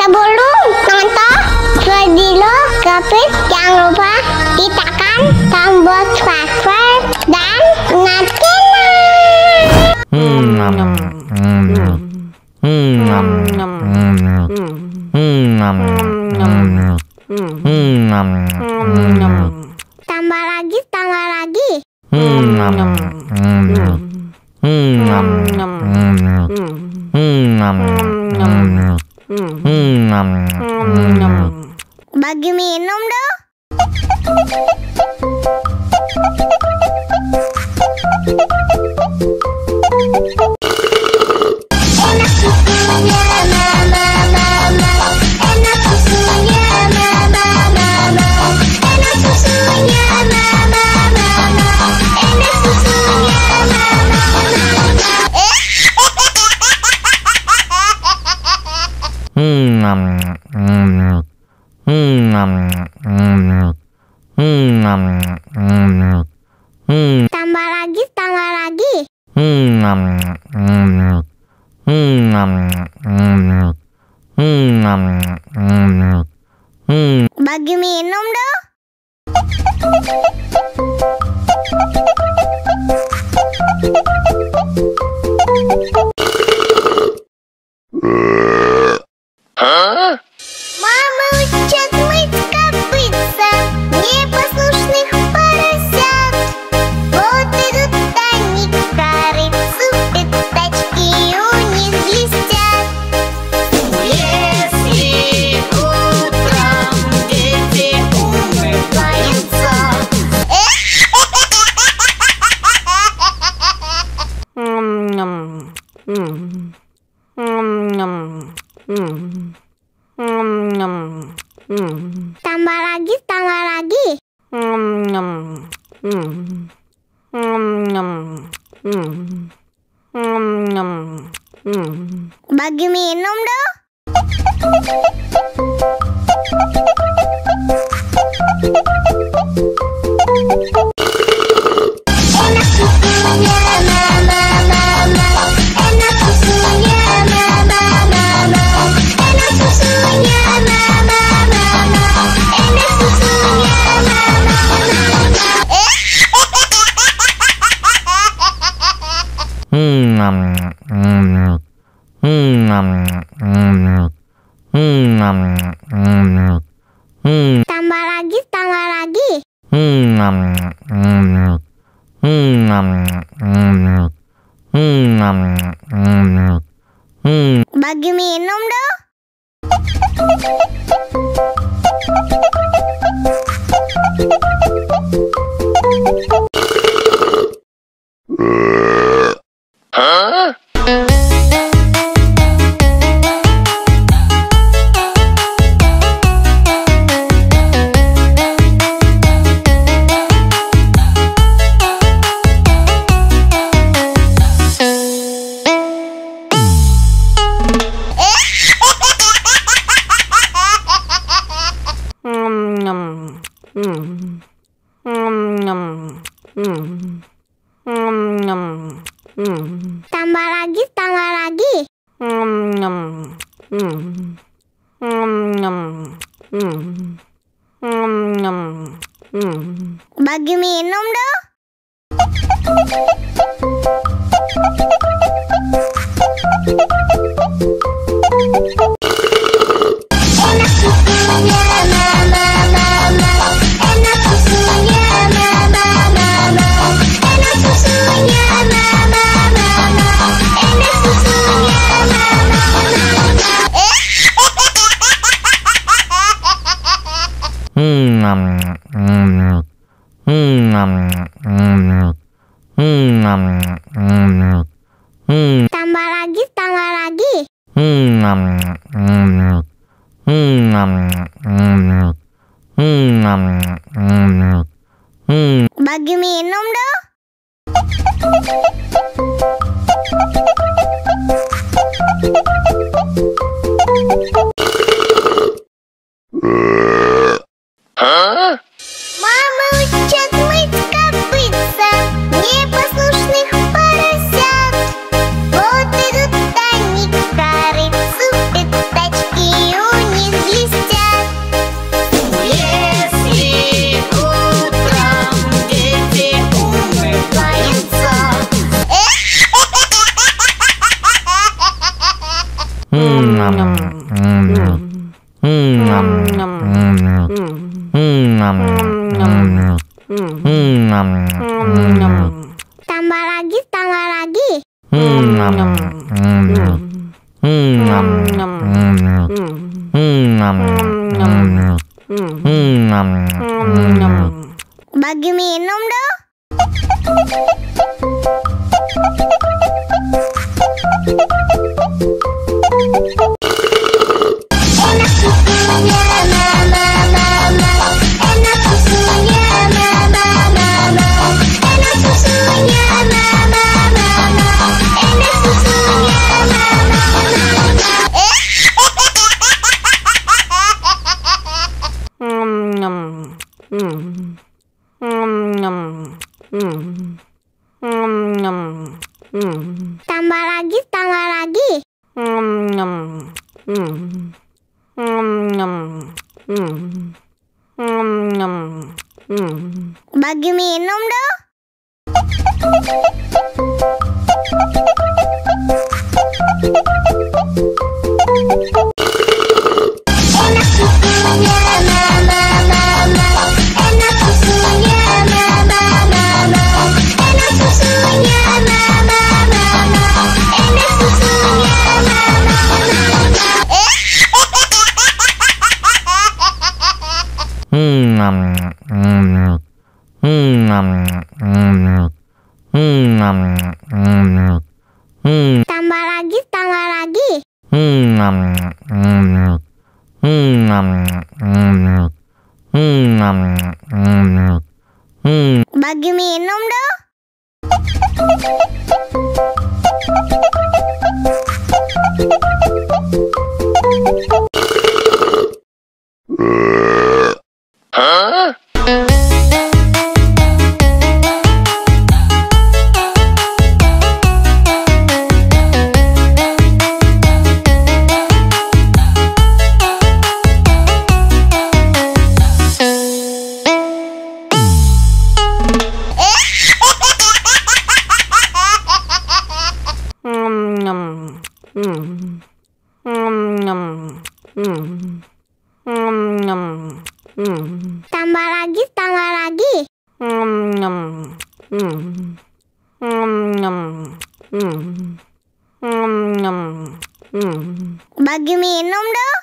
Sebelum nonton video Gapit, jangan lupa tekan tombol subscribe dan tambah lagi. Bagi minum dong. Enak susunya mama, enak susunya mama, enak susunya mama, enak susunya tambah lagi. Bagi minum dong. Мама учат мыть копытца непослушных поросят. Вот идут они к корыцу, пятачки у них блестят. Если утром дети умываются, tambah lagi. Bagi minum dong. Enak susunya mama, enak susunya mama, enak susunya mama, enak susunya tambah lagi. Bagi minum dong. Tambah lagi. Bagi minum dong. Enak susunya mama, enak susunya mama, enak susunya mama, enak susunya tambah lagi. Bagi minum dong. Мама учат мыть копытца непослушных поросят. Вот идут они к корыцу, пятачки у Tambah lagi, tambah lagi. Bagi minum dong. Enak susunya mama, mama. Enak susunya mama, mama. Enak susunya mama, mama. Enak susunya mama, tambah lagi, tambah lagi. Bagi minum dong. Enak susunya mama, mama. Enak susunya mama, mama. Enak susunya mama, mama. Enak susunya mama, tambah lagi, tambah lagi. Bagi minum dong. Tambah lagi, tambah lagi. Bagi minum dong.